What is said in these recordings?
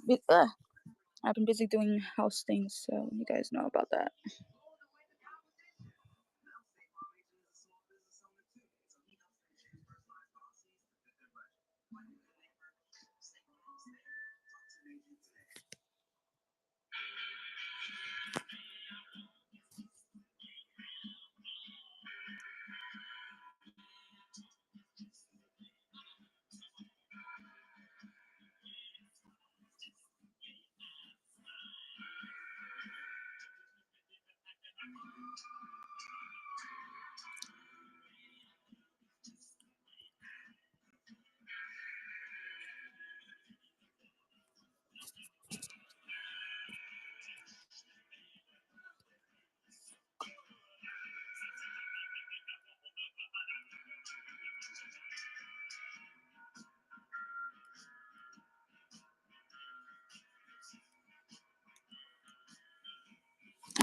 I've been busy doing house things, so you guys know about that.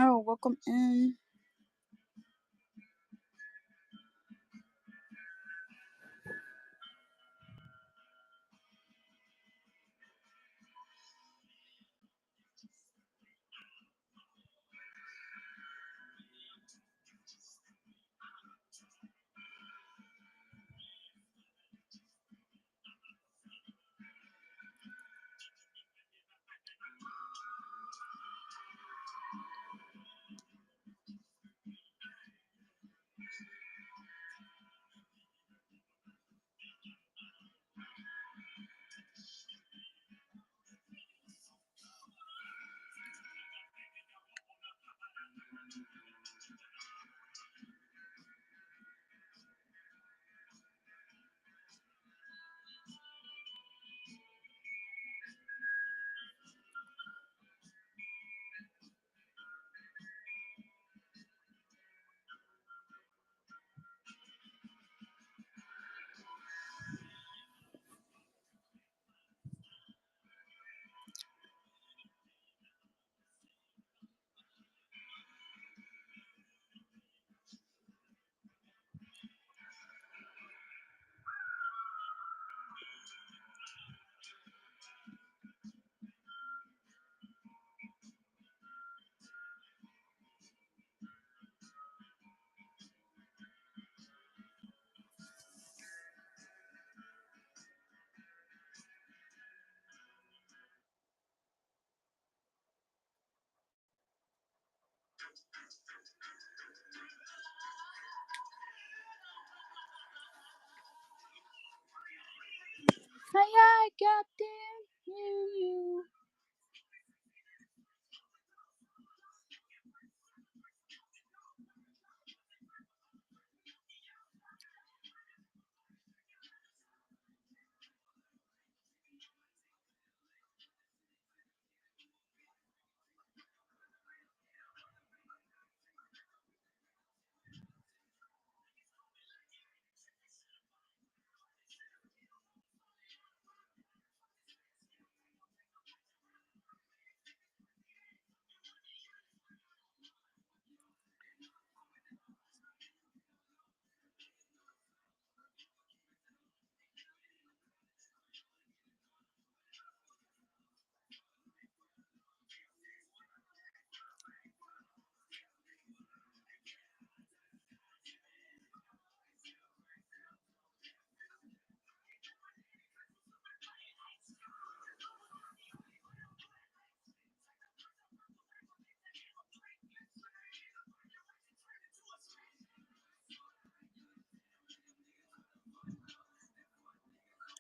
Oh, welcome in. Hi, Captain. You.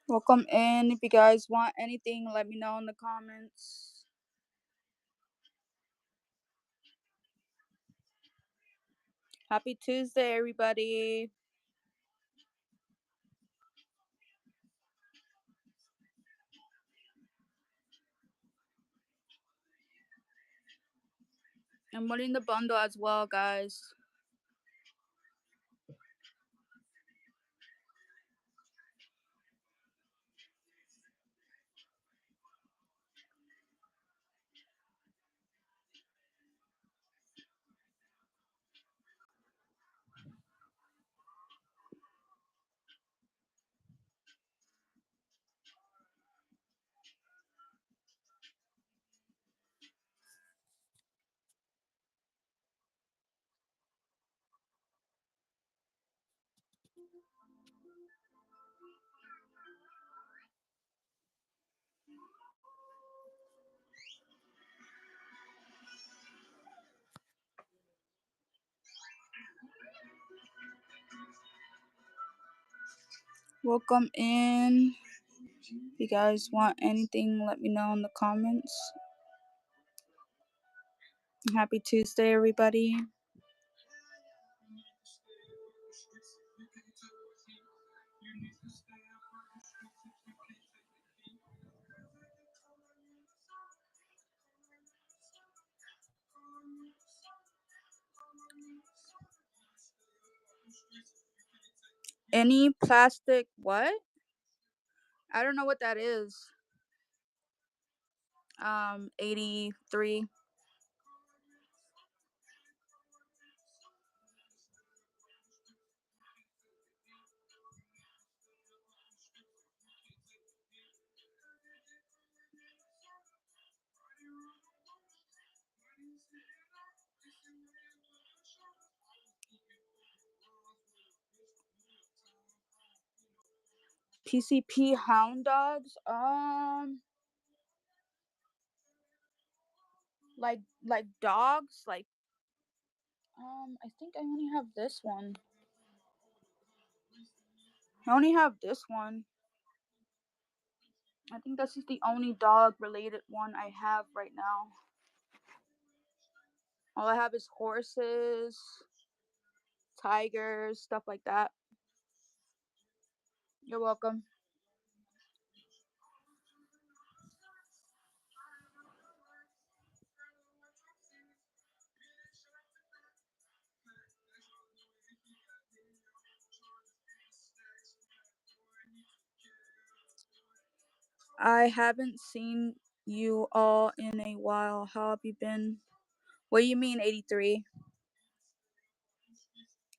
Welcome in. If you guys want anything, let me know in the comments. Happy Tuesday, everybody. I'm winning the bundle as well, guys. Welcome in. If you guys want anything, let me know in the comments. Happy Tuesday, everybody. Any plastic what? I don't know what that is. 83. PCP hound dogs. Like dogs. Like I think I only have this one. I only have this one. I think this is the only dog related one I have right now. All I have is horses, tigers, stuff like that. You're welcome. I haven't seen you all in a while. How have you been? What do you mean 83?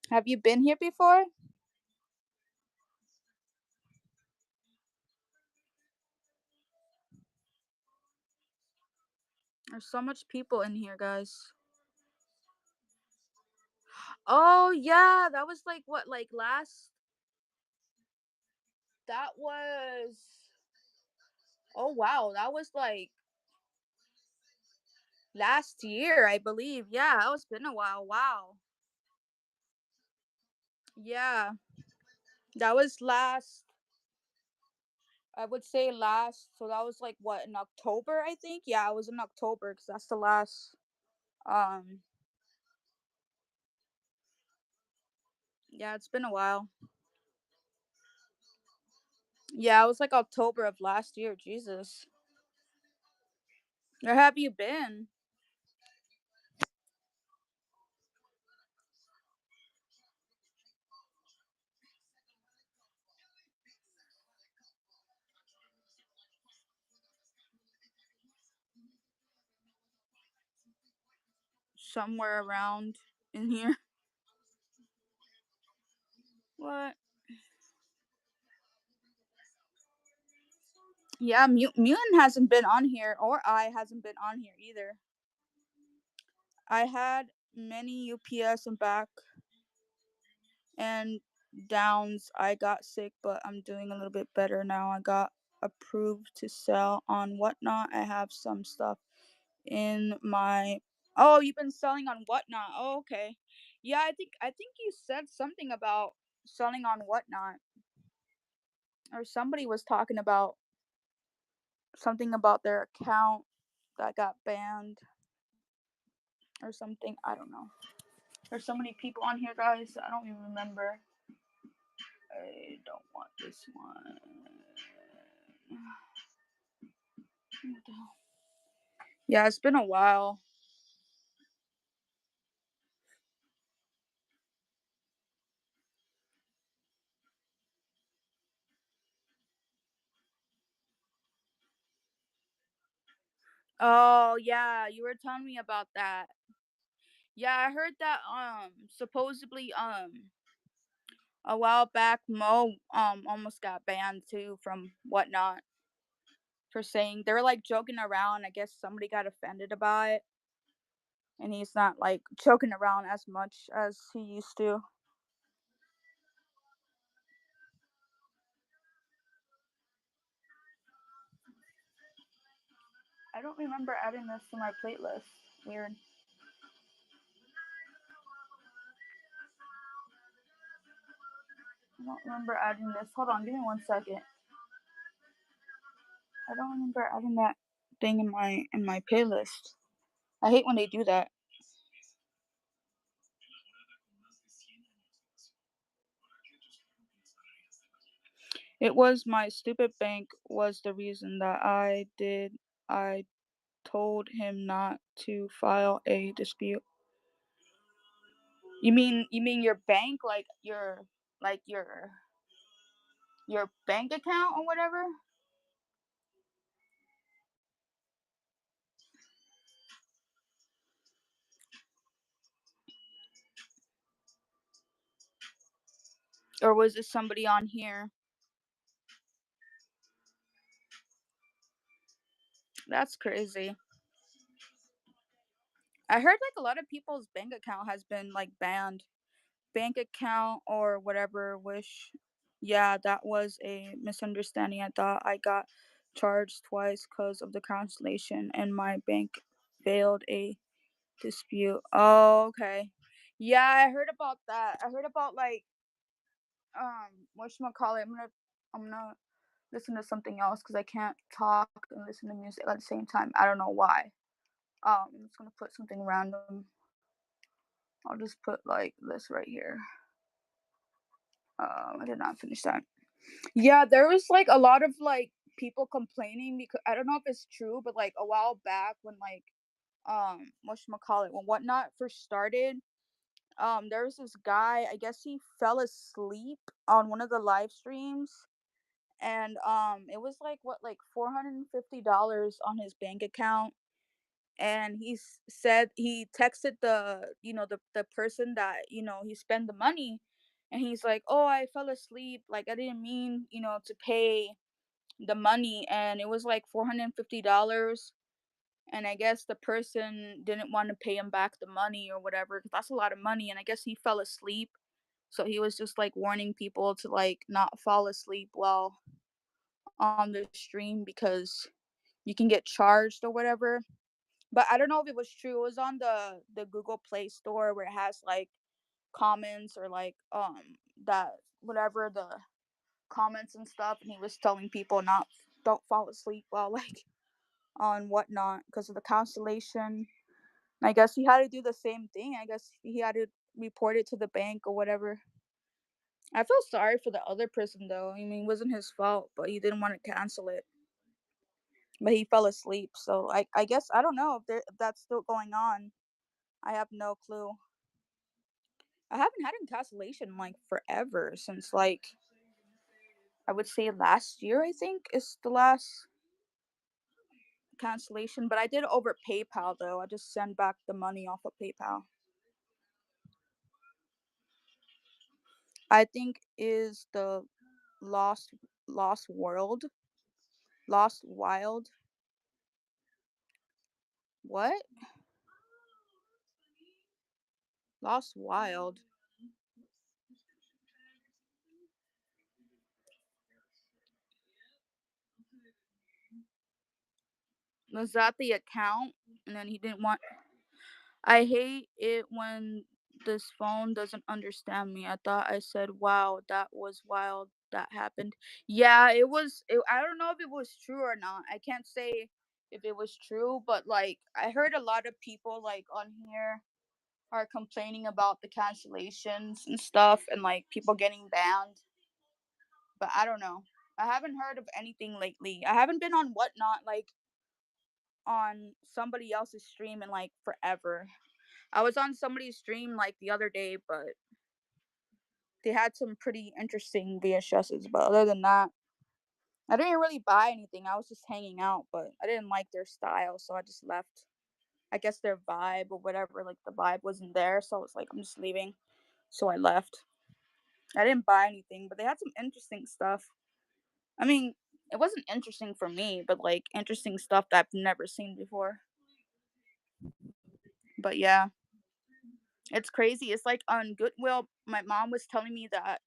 Have you been here before? There's so much people in here, guys. Oh yeah, that was like what, like last. That was. Oh wow, that was like last year, I believe. Yeah, it's been a while. Wow. Yeah, that was last. I would say last. So that was like what, in October, I think. Yeah, it was in October because that's the last. Um. Yeah, it's been a while. Yeah, it was like October of last year. Jesus. Where have you been? Somewhere around in here. What? Yeah, Mutant hasn't been on here, or I hasn't been on here either. I had many UPS and back and downs. I got sick, but I'm doing a little bit better now. I got approved to sell on Whatnot. I have some stuff in my. Oh, you've been selling on Whatnot. Oh, okay. Yeah, I think you said something about selling on Whatnot, or somebody was talking about something about their account that got banned or something. I don't know. There's so many people on here, guys. I don't even remember. I don't want this one. Yeah, it's been a while. Oh yeah, you were telling me about that. Yeah, I heard that supposedly a while back Mo almost got banned too from Whatnot for saying they were like joking around. I guess somebody got offended about it, and he's not like joking around as much as he used to. I don't remember adding this to my playlist. Weird. I don't remember adding this. Hold on, give me 1 second. I don't remember adding that thing in my playlist. I hate when they do that. It was my stupid bank was the reason that I told him not to file a dispute. You mean your bank, like your bank account or whatever? Or was it somebody on here? That's crazy. I heard like a lot of people's bank account has been like banned. Bank account or whatever wish. Yeah, that was a misunderstanding. I thought I got charged twice because of the cancellation and my bank failed a dispute. Oh, okay. Yeah, I heard about that. I heard about like whatchamacallit. I'm gonna listen to something else because I can't talk and listen to music at the same time. I don't know why. I'm just gonna put something random. I'll just put like this right here. I did not finish that. Yeah, there was like a lot of like people complaining because I don't know if it's true, but like a while back when like whatchamacallit, when Whatnot first started, there was this guy, I guess he fell asleep on one of the live streams, and it was like what, like $450 on his bank account, and said he texted the person that he spent the money, and he's like, oh, I fell asleep, like I didn't mean to pay the money, and it was like $450, and I guess the person didn't want to pay him back the money or whatever, because that's a lot of money, and I guess he fell asleep, so he was just like warning people to like not fall asleep while on the stream because you can get charged or whatever. But I don't know if it was true. It was on the Google Play Store where it has like comments or like that whatever the comments and stuff, and he was telling people not don't fall asleep while like on Whatnot because of the cancellation. I guess he had to do the same thing. I guess he had to report it to the bank or whatever. I feel sorry for the other person though. I mean, it wasn't his fault, but he didn't want to cancel it. But he fell asleep, so I guess I don't know if that's still going on. I have no clue. I haven't had a cancellation like forever since like I would say last year. I think is the last cancellation, but I did it over PayPal though. I just send back the money off of PayPal. I think is the Lost Lost World, Lost Wild. What? Lost Wild. Was that the account? And then he didn't want. I hate it when this phone doesn't understand me. I thought I said, "Wow, that was wild. That happened." Yeah, it was. I don't know if it was true or not. I can't say if it was true, but like I heard a lot of people like on here are complaining about the cancellations and stuff, and like people getting banned. But I don't know. I haven't heard of anything lately. I haven't been on Whatnot like on somebody else's stream in like forever. I was on somebody's stream like the other day, but they had some pretty interesting VHSs. But other than that, I didn't really buy anything. I was just hanging out, but I didn't like their style, so I just left. I guess their vibe or whatever, like the vibe wasn't there, so I was like, I'm just leaving. So I left. I didn't buy anything, but they had some interesting stuff. I mean, it wasn't interesting for me, but like interesting stuff that I've never seen before. But yeah, it's crazy. It's like on Goodwill, my mom was telling me that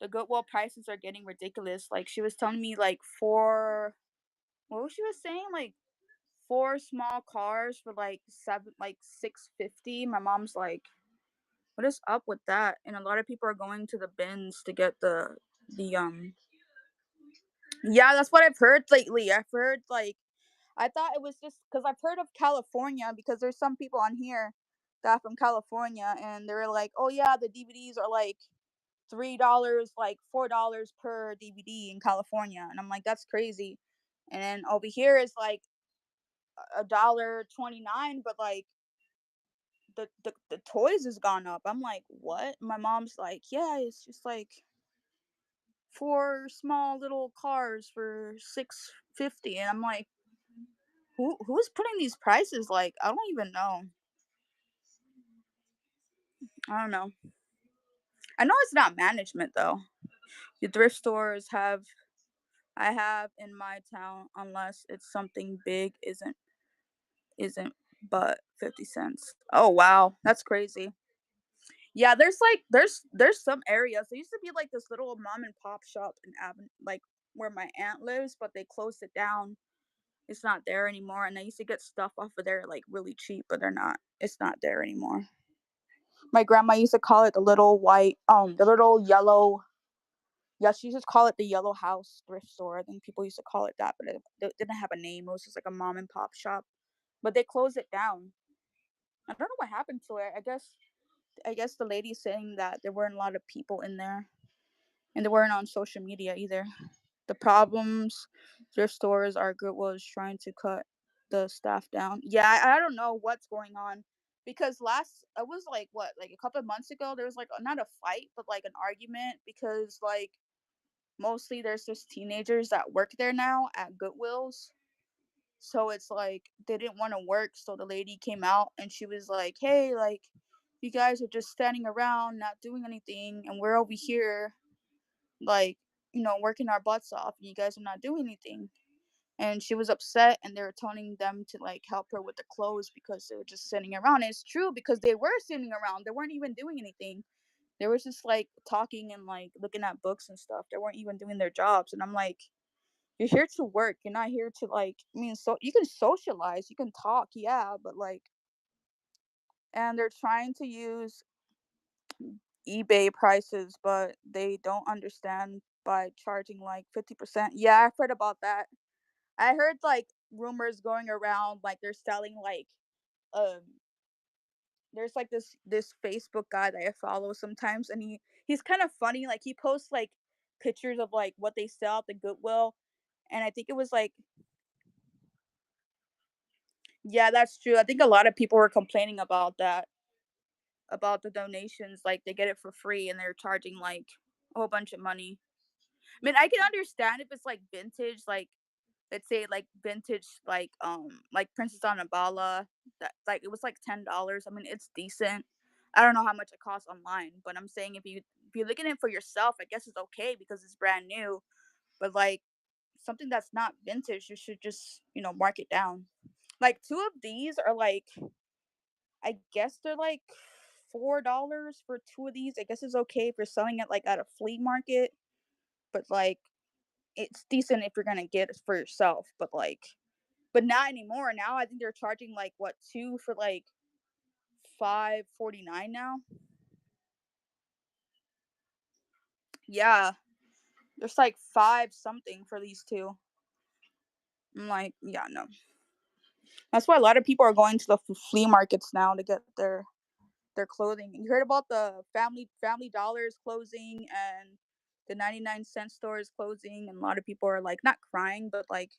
the Goodwill prices are getting ridiculous. Like she was telling me like what was she was saying? Like 4 small cars for like 650. My mom's like, what is up with that? And a lot of people are going to the bins to get the. Yeah, that's what I've heard lately. I've heard like I thought it was just because I've heard of California because there's some people on here that are from California and they're like, oh yeah, the DVDs are like $3, like $4 per DVD in California, and I'm like, that's crazy. And then over here is like $1.29, but like the toys has gone up. I'm like, what? My mom's like, yeah, it's just like 4 small little cars for 650, and I'm like, who's putting these prices? Like, I don't even know. I don't know. I know it's not management though. The thrift stores have I have in my town, unless it's something big, isn't but 50 cents. Oh wow, that's crazy. Yeah, there's some areas. There used to be like this little mom and pop shop in Aven like where my aunt lives, but they closed it down. It's not there anymore. And I used to get stuff off of there like really cheap, but it's not there anymore. My grandma used to call it the little yellow. Yeah, she used to call it the Yellow House thrift store. I think people used to call it that, but it didn't have a name. It was just like a mom and pop shop. But they closed it down. I don't know what happened to it. I guess the lady's saying that there weren't a lot of people in there, and they weren't on social media either. The problems thrift stores are Goodwill is trying to cut the staff down. Yeah, I don't know what's going on because last it was like what like a couple of months ago there was like not a fight but like an argument because like mostly there's just teenagers that work there now at Goodwills. So it's like they didn't want to work, so the lady came out and she was like, "Hey, like you guys are just standing around not doing anything and we're over here like, working our butts off and you guys are not doing anything." And she was upset and they were telling them to like help her with the clothes because they were just sitting around. And it's true because they were sitting around. They weren't even doing anything. They were just like talking and like looking at books and stuff. They weren't even doing their jobs. And I'm like, you're here to work. You're not here to like so you can socialize, you can talk, yeah, but like and they're trying to use eBay prices, but they don't understand by charging like 50%. Yeah, I've heard about that. I heard like rumors going around like they're selling like um there's like this Facebook guy that I follow sometimes and he's kind of funny. Like he posts like pictures of like what they sell at the Goodwill, and I think it was like, yeah, that's true. I think a lot of people were complaining about that, about the donations. Like they get it for free and they're charging like a whole bunch of money. I mean, I can understand if it's like vintage, like let's say like vintage, like Princess Annabella. That like it was like $10. I mean, it's decent. I don't know how much it costs online, but I'm saying if you're looking at it for yourself, I guess it's okay because it's brand new. But like something that's not vintage, you should just mark it down. Like two of these are like I guess they're like $4 for two of these. I guess it's okay if you're selling it like at a flea market, but like it's decent if you're gonna get it for yourself. But not anymore. Now I think they're charging like what two for like 5.49 now. Yeah, there's like five something for these two. I'm like, yeah, no. That's why a lot of people are going to the flea markets now to get their clothing. You heard about the Family Dollars closing and the 99-cent stores closing, and a lot of people are like not crying, but like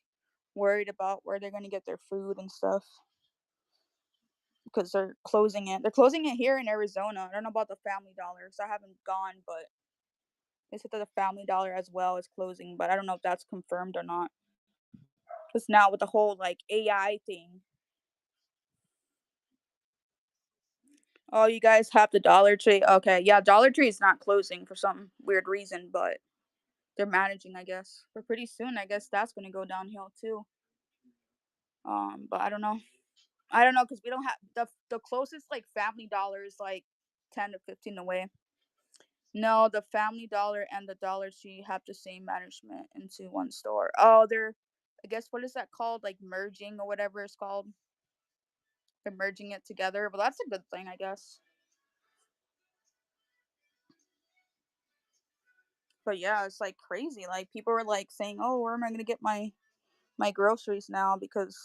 worried about where they're gonna get their food and stuff because they're closing it. They're closing it here in Arizona. I don't know about the Family Dollars. I haven't gone, but they said that the Family Dollar as well is closing, but I don't know if that's confirmed or not. Because now with the whole like AI thing, oh, you guys have the Dollar Tree. Okay, yeah, Dollar Tree is not closing for some weird reason, but they're managing, I guess. But pretty soon, I guess that's gonna go downhill too. But I don't know. I don't know because we don't have the closest like Family Dollar is like 10 to 15 away. No, the Family Dollar and the Dollar Tree have the same management into one store. Oh, they're I guess, what is that called? Like merging or whatever it's called. They're merging it together, but that's a good thing, I guess. But yeah, it's like crazy. Like people were like saying, "Oh, where am I gonna get my groceries now?" Because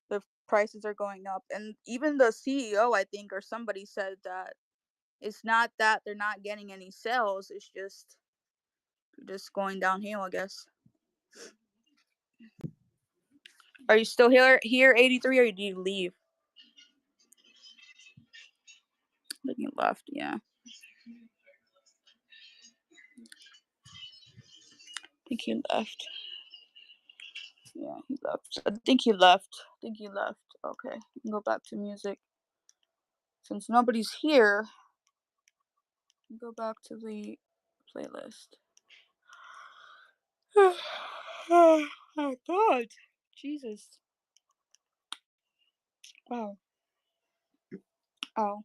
the prices are going up. And even the CEO, I think, or somebody said that it's not that they're not getting any sales. It's just going downhill, I guess. Are you still here 83, or did you leave? Then you left, yeah. I think he left. Yeah, he left. I think he left. I think he left. Okay, we can go back to music. Since nobody's here, go back to the playlist. Oh God, Jesus! Wow. Ow.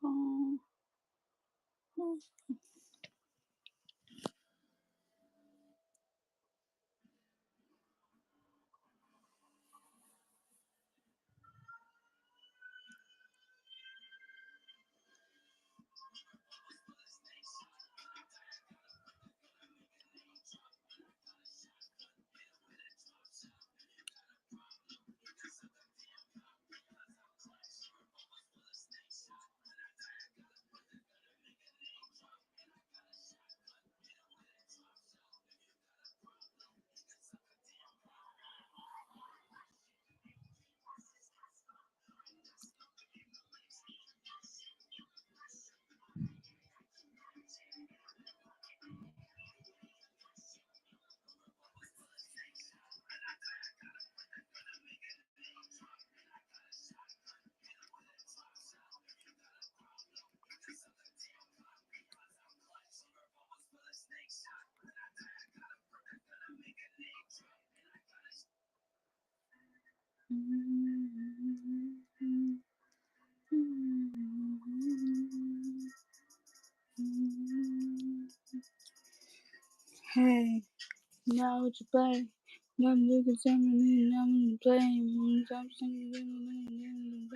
Oh. Hey, now what you play? Nothing you can say me, nothing to blame. Stop singing,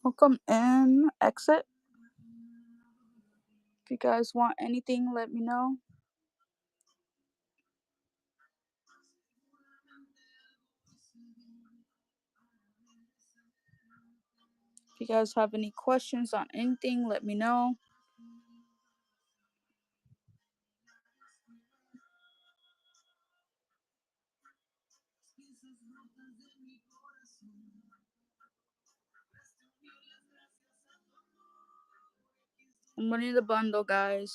welcome in, exit. If you guys want anything, let me know. If you guys have any questions on anything, let me know. I'm winning the bundle, guys.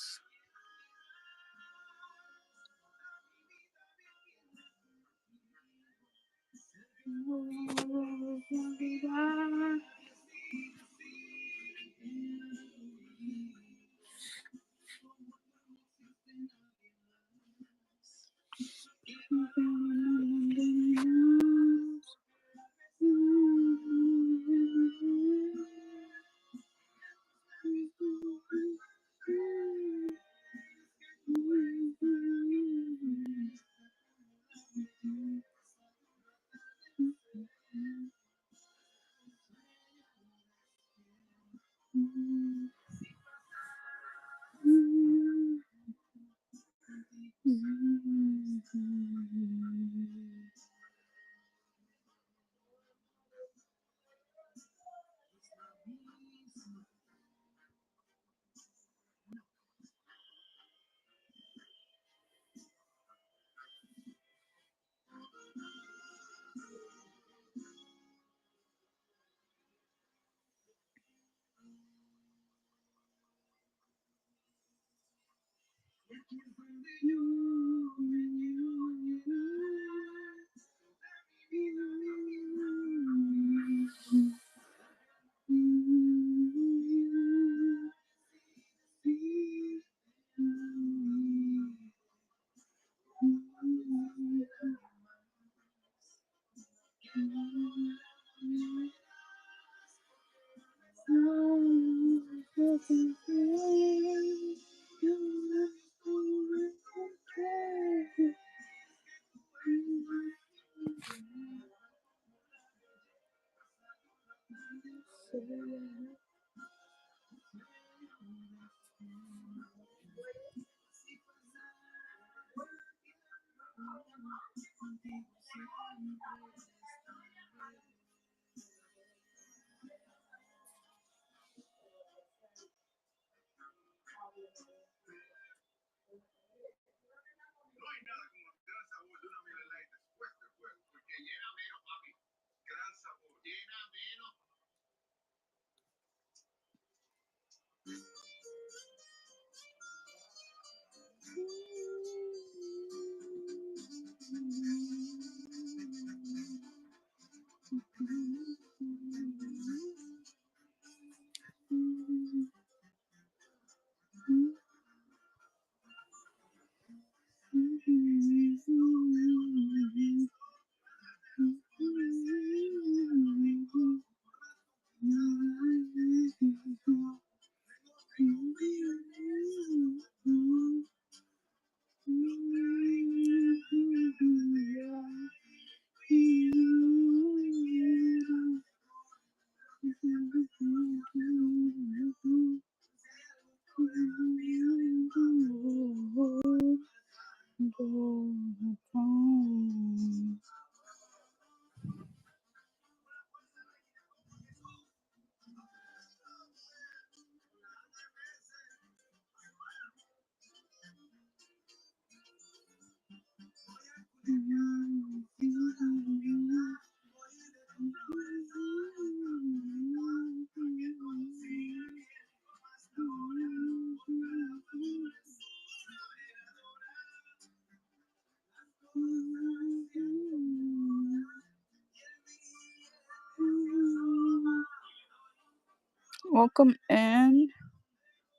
Welcome in.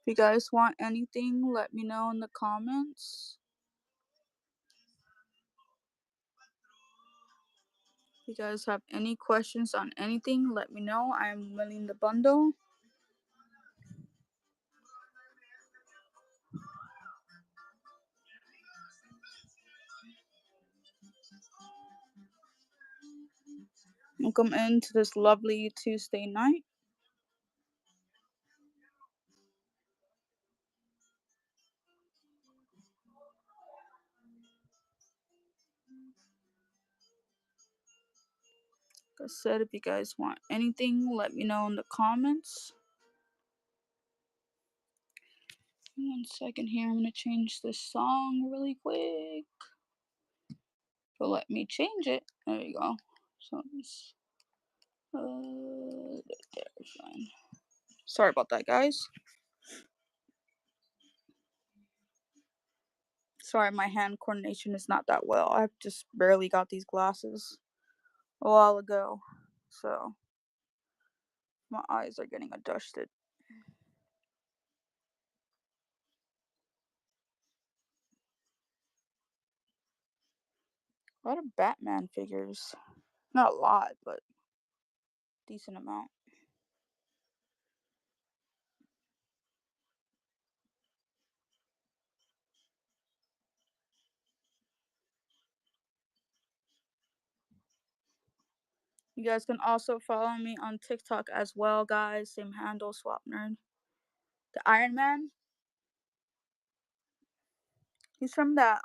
If you guys want anything, let me know in the comments. If you guys have any questions on anything, let me know. I'm winning the bundle. Welcome into this lovely Tuesday night. Like I said, if you guys want anything, let me know in the comments. 1 second here. I'm gonna change this song really quick. So let me change it. There you go. So it's there's fine. Sorry about that, guys. Sorry, my hand coordination is not that well. I just barely got these glasses a while ago, so my eyes are getting adjusted. A lot of Batman figures. Not a lot, but decent amount. You guys can also follow me on TikTok as well, guys. Same handle, Swap Nerd. The Iron Man. He's from that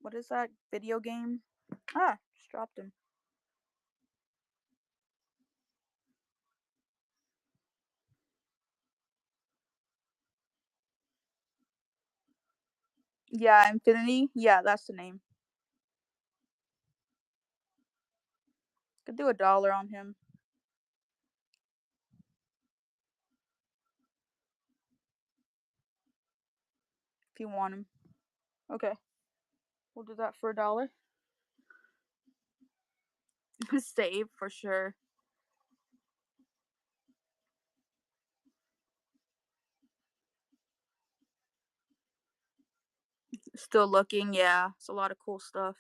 what is that video game? Ah, just dropped him. Yeah, Infinity. Yeah, that's the name. Could do $1 on him if you want him. Okay, we'll do that for $1. Save for sure. Still looking. Yeah, it's a lot of cool stuff.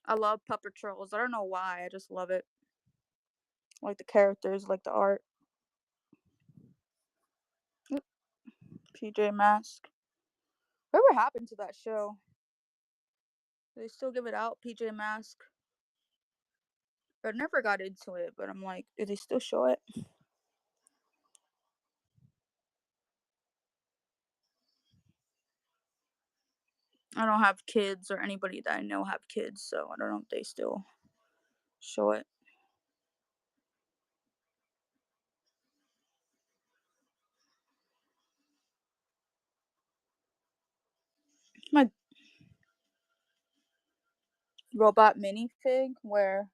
I love Puppet Patrols. I don't know why. I just love it. I like the characters, like the art. Oop, PJ Mask. Whatever happened to that show? Do they still give it out? PJ Mask. I never got into it, but I'm like, do they still show it? I don't have kids or anybody that I know have kids, so I don't know if they still show it. My robot minifig? Where?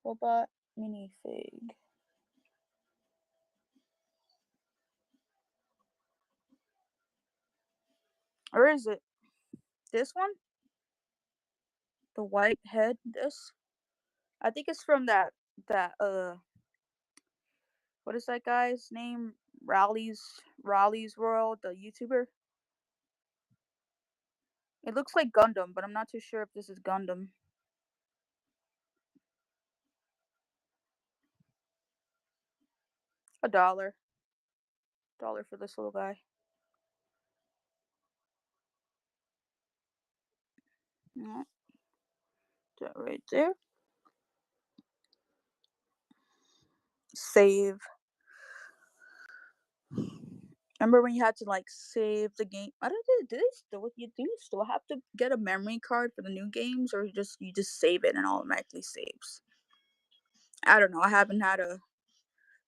Robot minifig. Or is it this one? The white head? This? I think it's from that what is that guy's name? Raleigh's World, the YouTuber. It looks like Gundam, but I'm not too sure if this is Gundam. $1. $1 for this little guy. Yeah, that right there. Save. Remember when you had to like save the game? I don't know. Do they still? You do still have to get a memory card for the new games, or you just save it and it automatically saves? I don't know. I haven't had a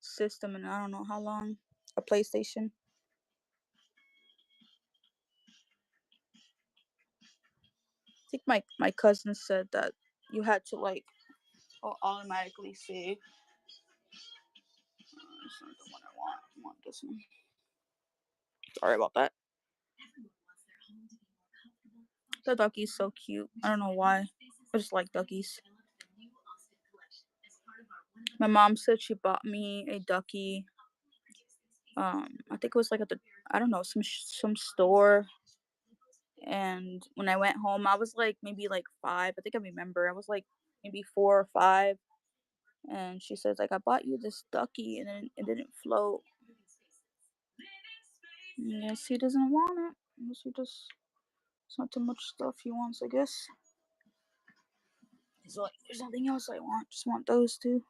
system in I don't know how long. A PlayStation. I think my cousin said that you had to like automatically save. That's not the one I want. I want this one. Sorry about that. The ducky's so cute. I don't know why. I just like duckies. My mom said she bought me a ducky. I think it was like at the I don't know some store. And when I went home, I was like maybe like 5. I think I remember. I was like maybe 4 or 5. And she says like I bought you this ducky, and then it didn't float. Yes, he doesn't want it. Unless he just it's not too much stuff he wants, I guess. He's like, there's nothing else I want. Just want those two.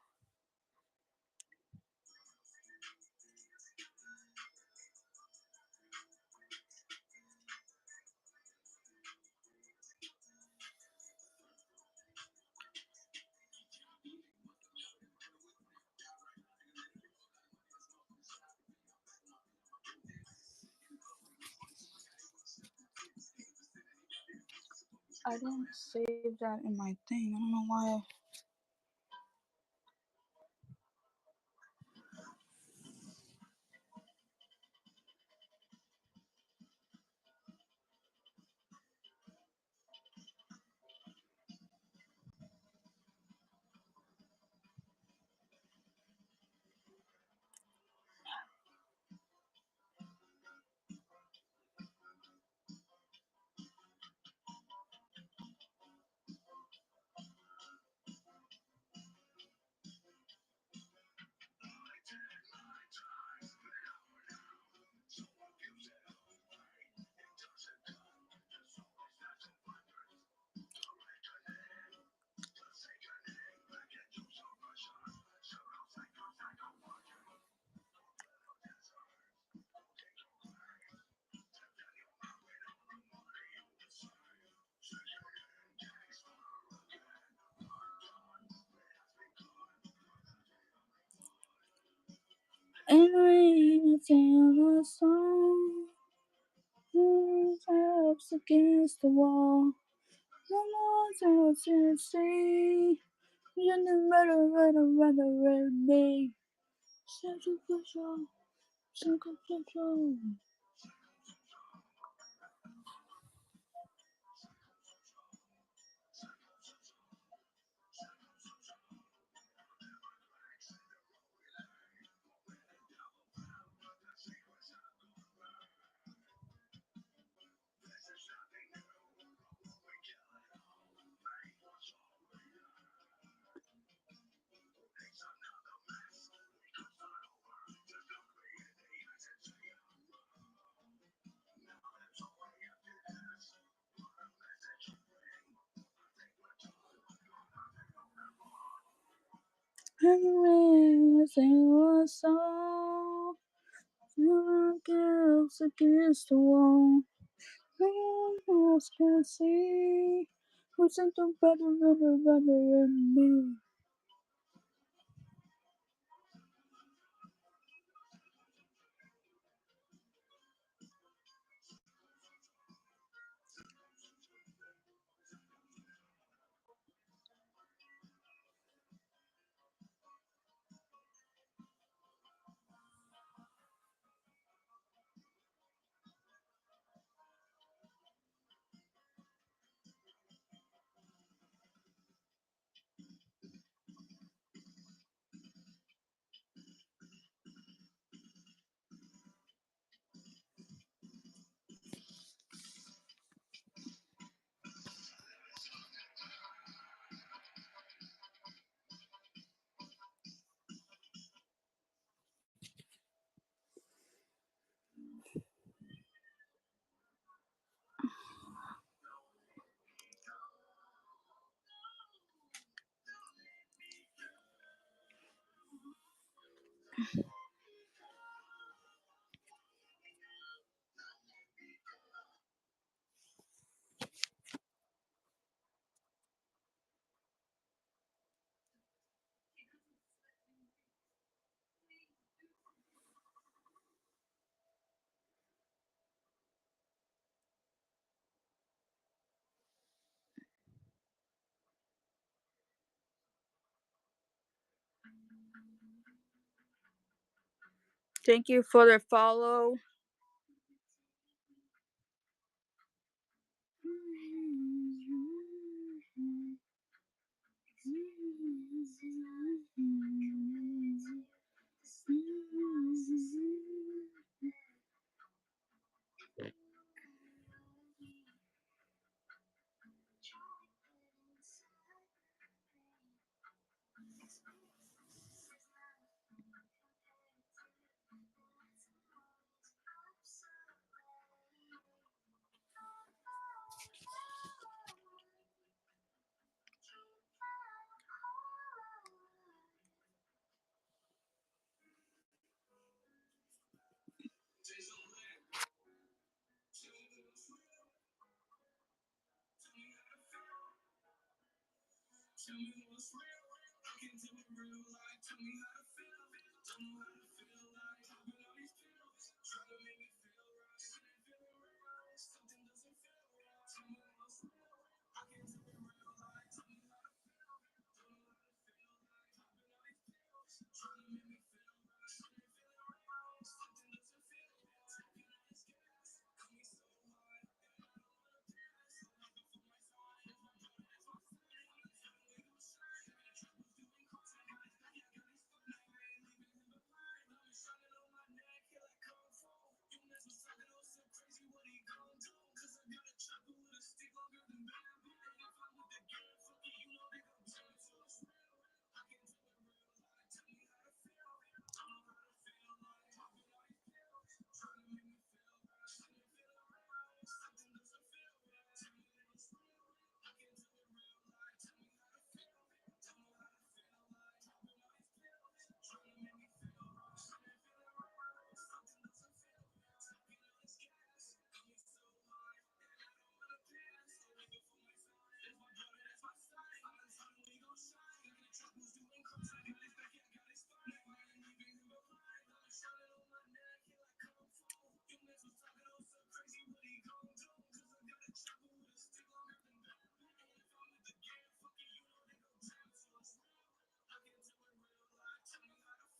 I didn't save that in my thing. I don't know why. And I sing a song, taps against the wall. No more to say, you know rather me. Such a pleasure, such a pleasure. And I sing a song, no girls against the wall. No one else can see, who's something better than me. Thank you for the follow.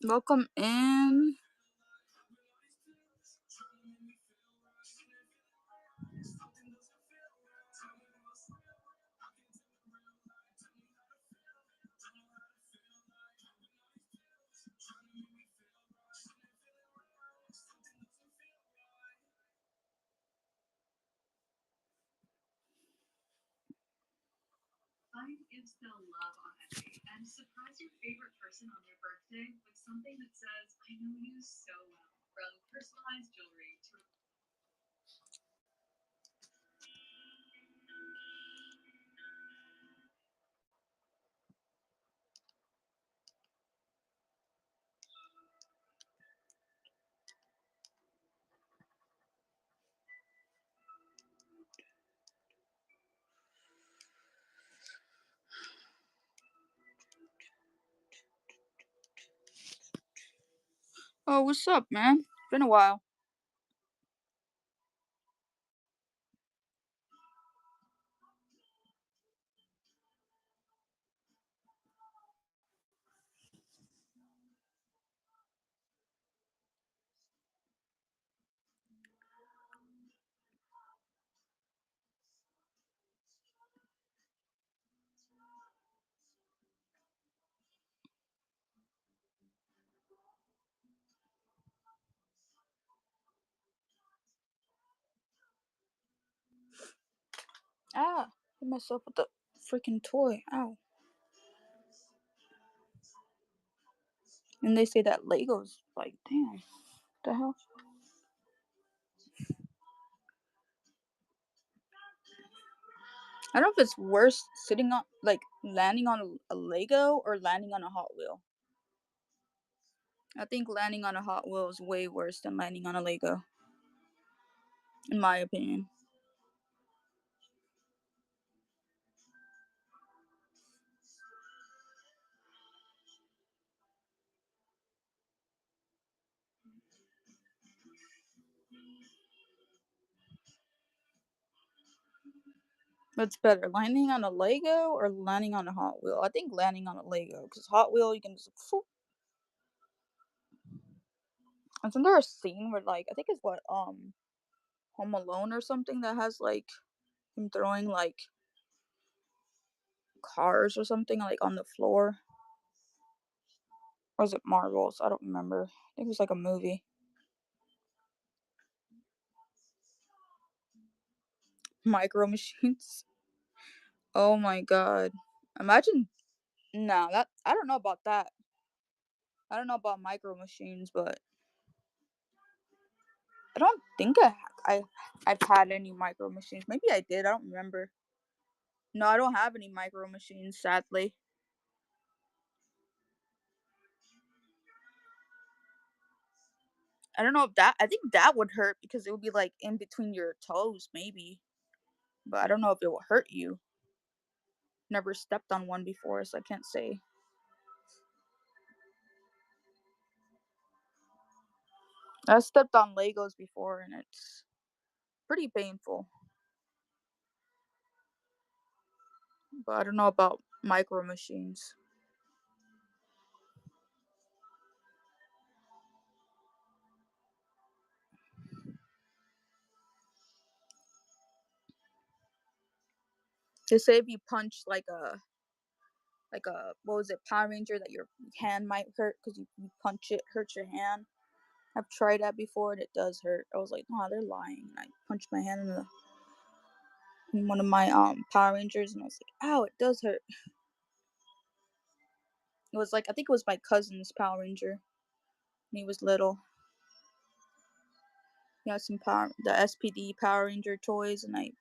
Welcome in. Find Insta Love on Etsy and surprise your favorite person on their birthday with something that says, I know you so well. From personalized jewelry to Oh, what's up, man? Been a while. Ah, hit myself with the freaking toy. Ow. And they say that Legos, like, damn, the hell? I don't know if it's worse sitting on, like, landing on a Lego or landing on a Hot Wheel. I think landing on a Hot Wheel is way worse than landing on a Lego, in my opinion. What's better, landing on a Lego or landing on a Hot Wheel? I think landing on a Lego, because Hot Wheel, you can just. Isn't there a scene where, like, I think it's what, Home Alone or something that has, like, him throwing, like, cars or something, like, on the floor? Or was it Marvels? I don't remember. I think it was like a movie. Micro Machines. Oh my god. Imagine. Nah, that I don't know about that. I don't know about Micro Machines, but I don't think I've had any Micro Machines. Maybe I did. I don't remember. No, I don't have any Micro Machines, sadly. I don't know if that. I think that would hurt because it would be like in between your toes, maybe. But I don't know if it will hurt you. Never stepped on one before, so I can't say. I stepped on Legos before, and it's pretty painful. But I don't know about Micro Machines. They say if you punch like a what was it, Power Ranger, that your hand might hurt because you punch it, hurts your hand. I've tried that before and it does hurt. I was like, oh, they're lying. And I punched my hand in one of my Power Rangers and I was like, ow, it does hurt. It was like, I think it was my cousin's Power Ranger when he was little. He had the SPD Power Ranger toys and it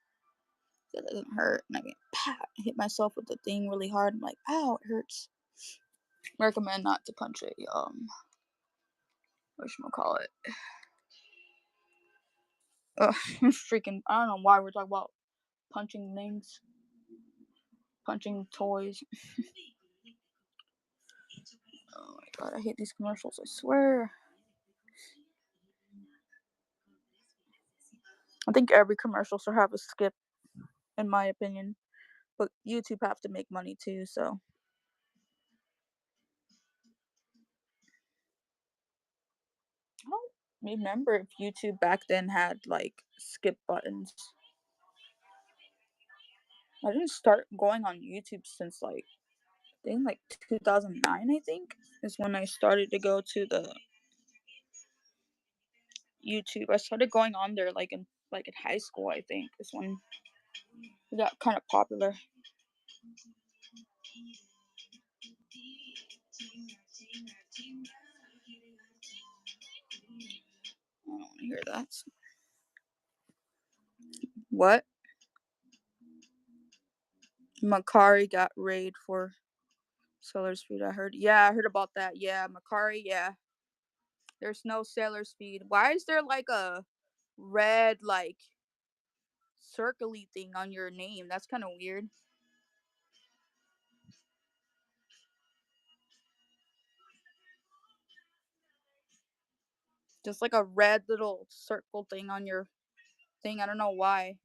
doesn't hurt. And I hit myself with the thing really hard. I'm like, ow, it hurts. Recommend not to punch a whatchamacallit. Freaking, I don't know why we're talking about punching things, punching toys. Oh my god, I hate these commercials, I swear. I think every commercial should have a skip, in my opinion. But YouTube have to make money too, so. I don't remember if YouTube back then had like skip buttons. I didn't start going on YouTube since like I think like 2009. I think is when I started to go to the YouTube. I started going on there like in high school. I think is when it got kind of popular. I don't want to hear that. What? Makari got raid for seller's feed. I heard. Yeah, I heard about that. Yeah, Makari. Yeah, there's no seller's feed. Why is there like a red like circly thing on your name? That's kind of weird. Just like a red little circle thing on your thing. I don't know why.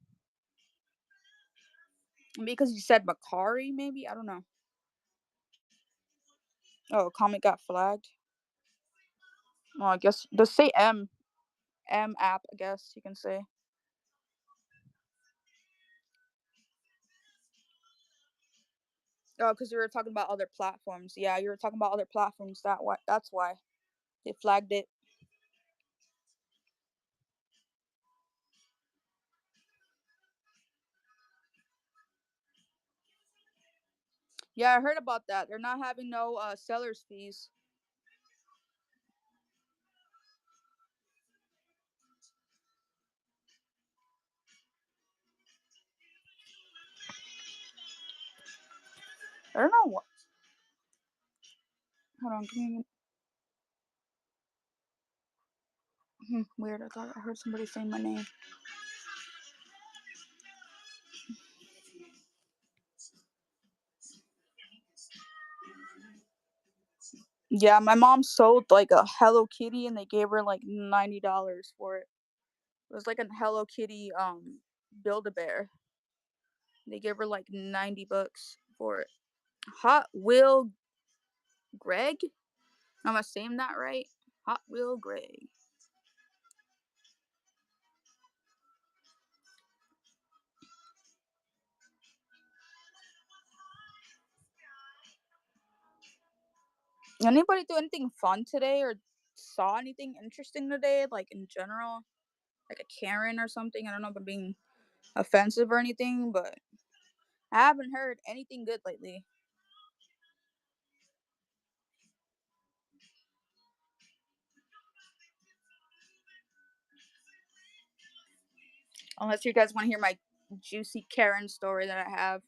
Because you said Makari, maybe? I don't know. Oh, comment got flagged. Oh, I guess just say M app. I guess you can say. Oh, because you were talking about other platforms. Yeah, you were talking about other platforms. That's why they flagged it. Yeah, I heard about that. They're not having no sellers fees. I don't know what. Hold on, give me a minute. Weird. I thought I heard somebody saying my name. Yeah, my mom sold like a Hello Kitty and they gave her like $90 for it. It was like a Hello Kitty Build-A-Bear. They gave her like $90 for it. Hot Wheel Greg? Am I saying that right? Hot Wheel Greg. Anybody do anything fun today or saw anything interesting today? Like in general? Like a Karen or something? I don't know if I'm being offensive or anything, but I haven't heard anything good lately. Unless you guys want to hear my juicy Karen story that I have.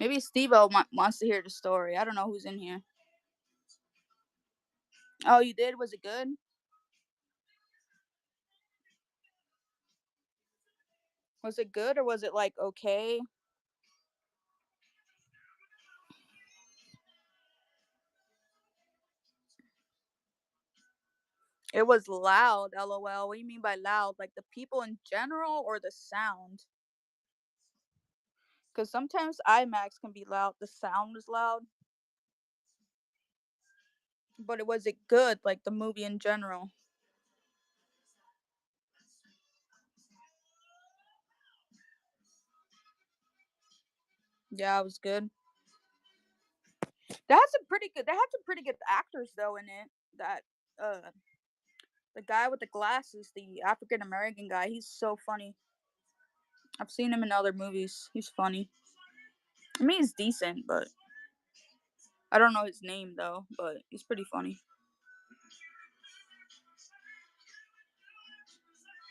Maybe Steve-O wants to hear the story. I don't know who's in here. Oh, you did? Was it good? Was it good or was it like okay? It was loud, lol. What do you mean by loud? Like the people in general or the sound? Because sometimes IMAX can be loud. The sound is loud. But it was it good, like the movie in general? Yeah, it was good. They had some pretty good actors though in it. That uh the guy with the glasses, the African American guy, he's so funny. I've seen him in other movies. He's funny. I mean, he's decent, but I don't know his name though. But he's pretty funny.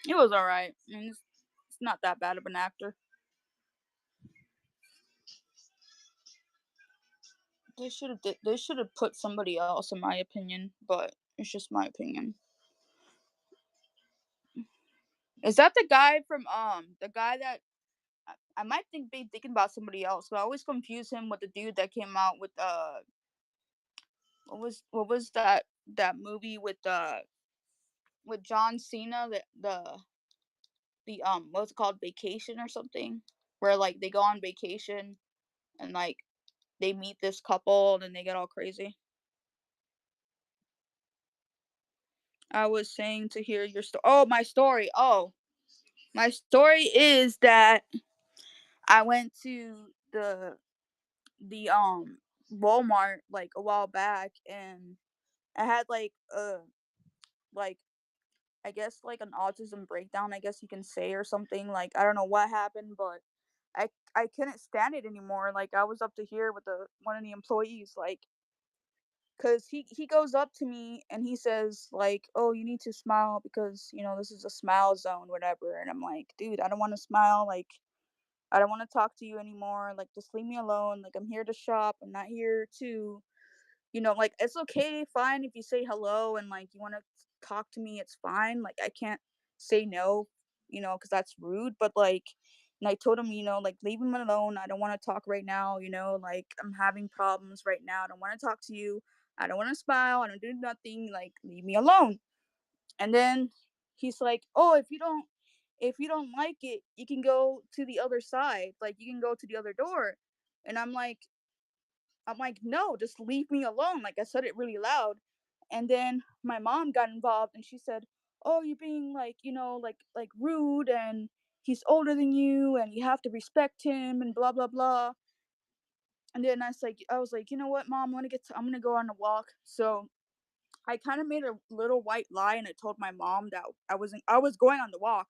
He was all right. I mean, it's not that bad of an actor. They should have put somebody else, in my opinion. But it's just my opinion. Is that the guy from the guy that I might be thinking about somebody else, but I always confuse him with the dude that came out with what was that movie with John Cena, the what's it called, Vacation or something, where like they go on vacation and like they meet this couple and then they get all crazy. I was saying to hear your story. Oh, my story. Oh, my story is that I went to the Walmart like a while back, and I had like I guess like an autism breakdown, I guess you can say, or something. Like I don't know what happened, but I couldn't stand it anymore. Like I was up to here with the one of the employees, like, cause he goes up to me and he says like, "Oh, you need to smile because this is a smile zone, whatever." And I'm like, "Dude, I don't want to smile. Like I don't want to talk to you anymore. Like just leave me alone. Like I'm here to shop. I'm not here to." Like it's okay, fine if you say hello and like you want to talk to me, it's fine. Like I can't say no, because that's rude. But like, and I told him, like leave him alone. I don't want to talk right now. Like I'm having problems right now. I don't want to talk to you. I don't want to smile. I don't do nothing. Like leave me alone. And then he's like, oh, if you don't like it, you can go to the other side. Like you can go to the other door. And I'm like, no, just leave me alone. Like I said it really loud. And then my mom got involved and she said, "Oh, you're being like, like rude, and he's older than you and you have to respect him and blah blah blah." And then I was like, "You know what, mom, I'm gonna go on a walk." So I kind of made a little white lie and I told my mom that I was going on the walk.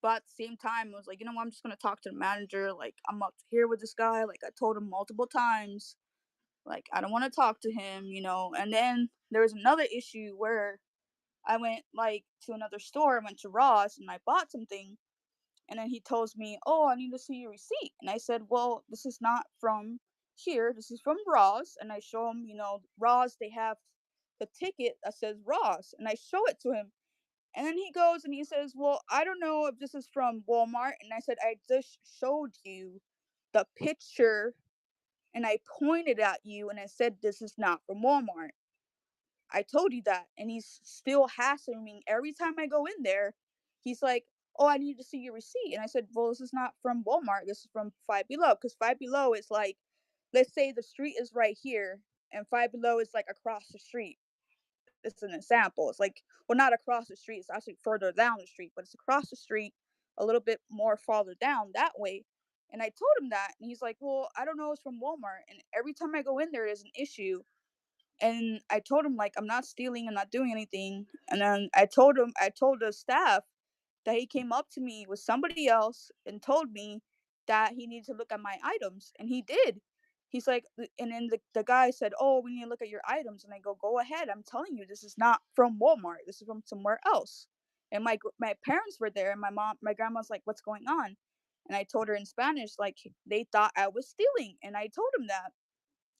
But at the same time, I was like, you know what, I'm just gonna talk to the manager. Like I'm up here with this guy. Like I told him multiple times, like, I don't want to talk to him. And then there was another issue where I went like to another store. I went to Ross and I bought something. And then he tells me, "Oh, I need to see your receipt." And I said, "Well, this is not from here. This is from Ross." And I show him, Ross, they have the ticket that says Ross. And I show it to him. And then he goes and he says, "Well, I don't know if this is from Walmart." And I said, "I just showed you the picture and I pointed at you and I said this is not from Walmart. I told you that." And he's still hassling me every time I go in there. He's like, "Oh, I need to see your receipt." And I said, "Well, this is not from Walmart. This is from Five Below." Because Five Below is like, let's say the street is right here and Five Below is like across the street. It's an example. It's like, well, not across the street. It's actually further down the street, but it's across the street a little bit more farther down that way. And I told him that, and he's like, "Well, I don't know. It's from Walmart." And every time I go in there, there's an issue. And I told him like, I'm not stealing, I'm not doing anything. And then I told the staff that he came up to me with somebody else and told me that he needed to look at my items, and he did. He's like, and then the guy said, "Oh, we need to look at your items." And I go ahead. I'm telling you, this is not from Walmart. This is from somewhere else. And my parents were there, and my grandma's like, "What's going on?" And I told her in Spanish, like they thought I was stealing, and I told him that.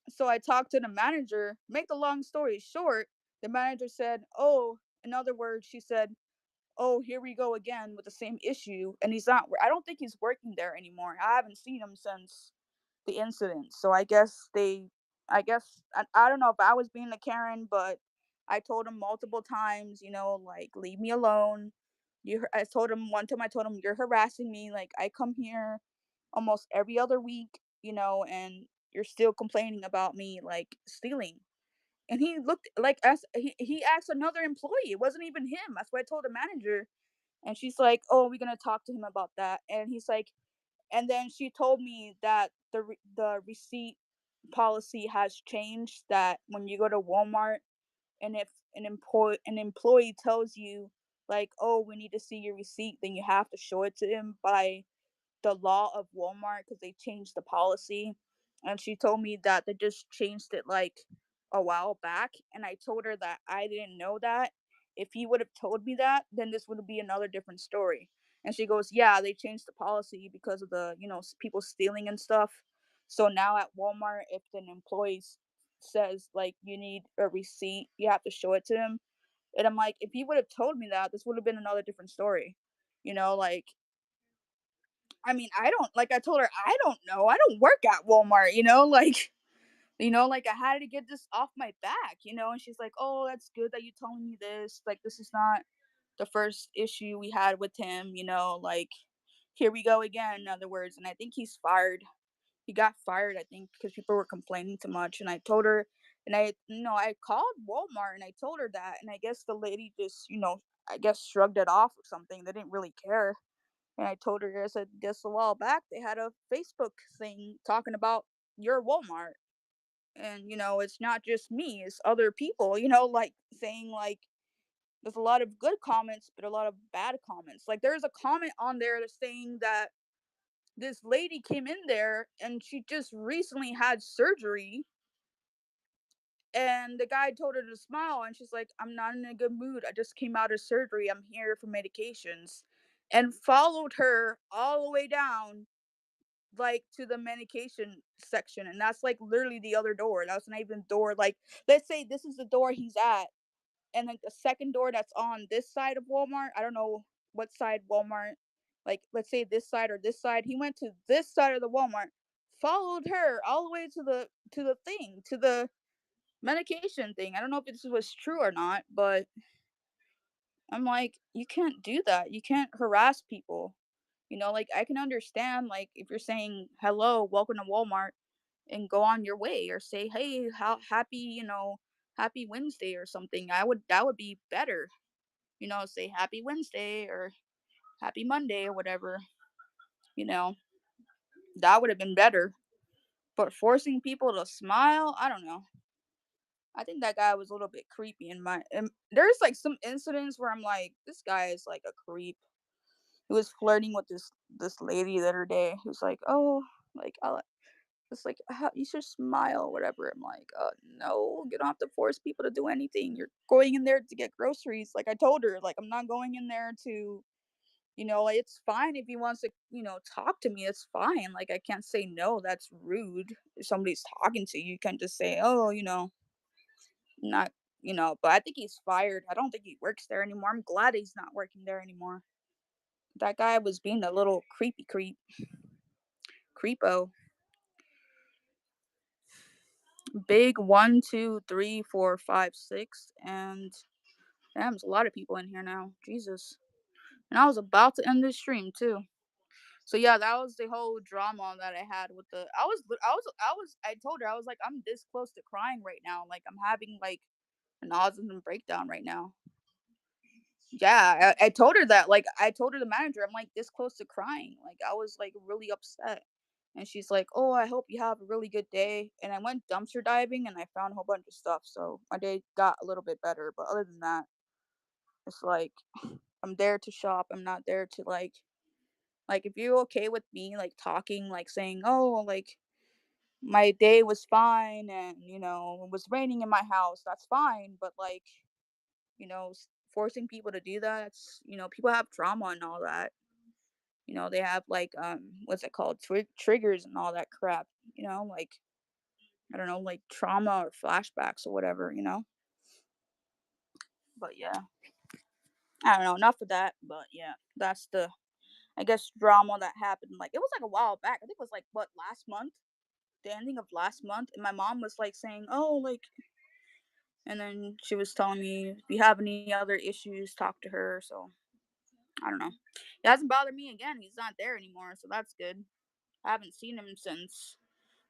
So I talked to the manager. Make the long story short, the manager said, "Oh," in other words, she said, "Oh, here we go again with the same issue." And he's not, I don't think he's working there anymore. I haven't seen him since the incident. So I don't know if I was being a Karen, but I told him multiple times, like, leave me alone. I told him one time, I told him, "You're harassing me. Like, I come here almost every other week, and you're still complaining about me like stealing." And he looked like as he asked another employee. It wasn't even him. That's what I told the manager. And she's like, "Oh, we're gonna talk to him about that." And he's like, and then she told me that the receipt policy has changed. That when you go to Walmart, and if an employee tells you like, "Oh, we need to see your receipt," then you have to show it to him by the law of Walmart because they changed the policy. And she told me that they just changed it like a while back. And I told her that I didn't know that. If he would have told me that, then this would be another different story. And she goes, "Yeah, they changed the policy because of the, people stealing and stuff. So now at Walmart, if an employee says like you need a receipt, you have to show it to him." And I'm like, if he would have told me that, this would have been another different story. Like, I mean, I don't like I told her, I don't know. I don't work at Walmart, like like I had to get this off my back, and she's like, "Oh, that's good that you telling me this. Like this is not the first issue we had with him, like here we go again, in other words." And I think he's fired. He got fired, I think, because people were complaining too much. And I told her, and I called Walmart and I told her that. And I guess the lady just, I guess shrugged it off or something. They didn't really care. And I told her, I said, just a while back, they had a Facebook thing talking about your Walmart. And, it's not just me, it's other people, like saying, like, there's a lot of good comments, but a lot of bad comments. Like, there's a comment on there that's saying that this lady came in there and she just recently had surgery. And the guy told her to smile, and she's like, "I'm not in a good mood. I just came out of surgery. I'm here for medications." And followed her all the way down like to the medication section, and that's like literally the other door. That's not even door. Like, let's say this is the door he's at, and like the second door that's on this side of Walmart. I don't know what side Walmart. Like, let's say this side or this side. He went to this side of the Walmart, followed her all the way to the medication thing. I don't know if this was true or not, but I'm like, you can't do that. You can't harass people. Like I can understand like if you're saying hello, welcome to Walmart, and go on your way, or say, "Hey, how happy, happy Wednesday," or something. That would be better. Say happy Wednesday or happy Monday or whatever. You know, that would have been better. But forcing people to smile, I don't know. I think that guy was a little bit creepy in my. And there's like some incidents where I'm like, this guy is like a creep. He was flirting with this lady the other day. He was like, "Oh, like it's like you should smile, whatever." I'm like, no, you don't have to force people to do anything. You're going in there to get groceries. Like I told her, like I'm not going in there to, like it's fine if he wants to, talk to me. It's fine. Like I can't say no. That's rude. If somebody's talking to you, you can't just say, "Oh, not." But I think he's fired. I don't think he works there anymore. I'm glad he's not working there anymore. That guy was being a little creepo. Big 1, 2, 3, 4, 5, 6, and damn, there's a lot of people in here now. Jesus. And I was about to end this stream too. So yeah, that was the whole drama that I had with the. I told her I was like, I'm this close to crying right now. Like I'm having like an autism breakdown right now. Yeah, I told her that. Like I told her the manager, I'm like this close to crying. Like I was like really upset. And she's like, "Oh, I hope you have a really good day." And I went dumpster diving and I found a whole bunch of stuff. So my day got a little bit better. But other than that, it's like I'm there to shop. I'm not there to like if you're okay with me like talking, like saying, "Oh, like my day was fine and it was raining in my house." That's fine. But like, forcing people to do that, people have trauma and all that. They have like what's it called? Triggers and all that crap, like I don't know, like trauma or flashbacks or whatever. But yeah, I don't know, enough of that. But yeah, that's the, I guess, drama that happened. Like it was like a while back. I think it was like what, last month, the ending of last month. And my mom was like saying, "Oh, like," and then she was telling me, "If you have any other issues, talk to her." So I don't know. It hasn't bothered me again. He's not there anymore, so that's good. I haven't seen him since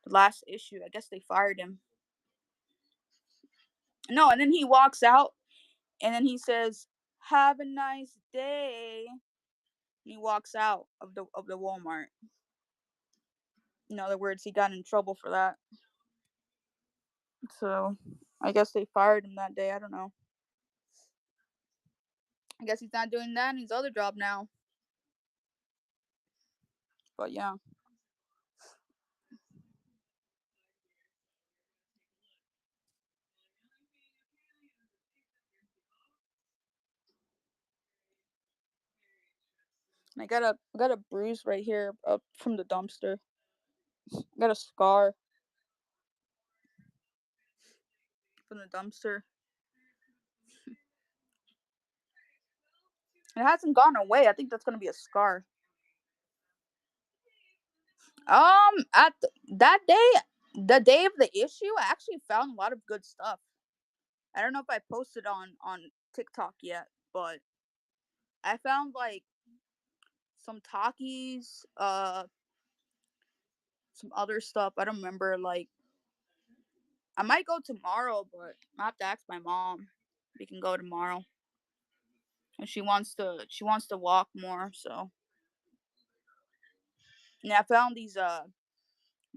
the last issue. I guess they fired him. No, and then he walks out, and then he says, "Have a nice day." And he walks out of the Walmart. In other words, he got in trouble for that. So I guess they fired him that day. I don't know. I guess he's not doing that in his other job now. But yeah, I got a bruise right here up from the dumpster. I got a scar from the dumpster. It hasn't gone away. I think that's gonna be a scar. At that day, the day of the issue, I actually found a lot of good stuff. I don't know if I posted on TikTok yet, but I found like some Takis, some other stuff. I don't remember. Like I might go tomorrow, but I have to ask my mom. We can go tomorrow, and she wants to walk more. So yeah, I found these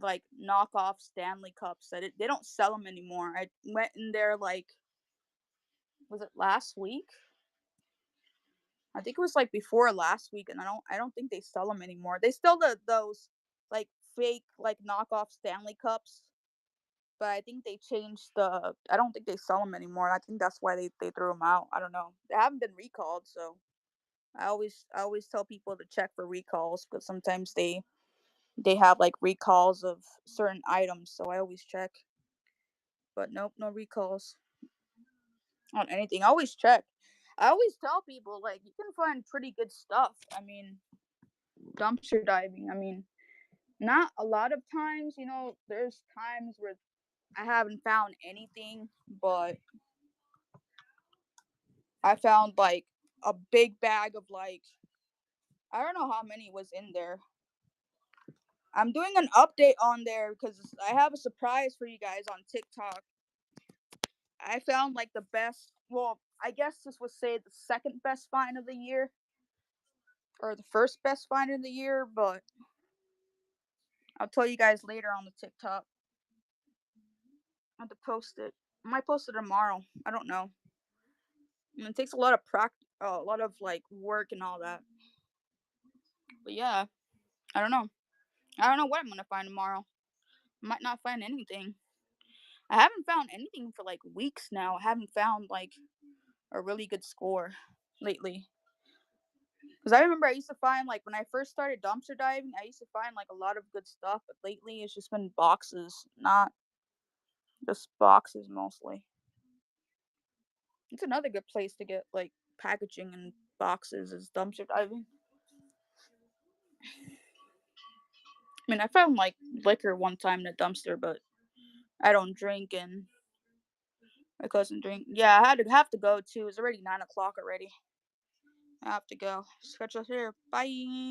like knockoff Stanley cups that they don't sell them anymore. I went in there like, was it last week? I think it was like before last week, and I don't think they sell them anymore. They still those like fake like knockoff Stanley cups, but I think they changed the. I don't think they sell them anymore. I think that's why they threw them out. I don't know. They haven't been recalled, so I always tell people to check for recalls because sometimes they have like recalls of certain items. So I always check. But nope, no recalls on anything. I always check. I always tell people like you can find pretty good stuff. I mean, dumpster diving. I mean, not a lot of times, there's times where I haven't found anything, but I found like a big bag of like, I don't know how many was in there. I'm doing an update on there because I have a surprise for you guys on TikTok. I found like the best, well, I guess this would say the second best find of the year or the first best find of the year, but I'll tell you guys later on the TikTok. I have to post it. I might post it tomorrow. I don't know. And it takes a lot of practice, a lot of like work and all that. But yeah, I don't know. I don't know what I'm gonna find tomorrow. I might not find anything. I haven't found anything for like weeks now. I haven't found like a really good score lately. Because I remember I used to find like when I first started dumpster diving, I used to find like a lot of good stuff. But lately, it's just been boxes, not just boxes mostly. It's another good place to get like packaging and boxes is dumpster diving. I mean, I found like liquor one time in a dumpster, but I don't drink and my cousin drink. Yeah, I had to have to go too. It's already 9 o'clock already. I have to go. Catch us here. Bye.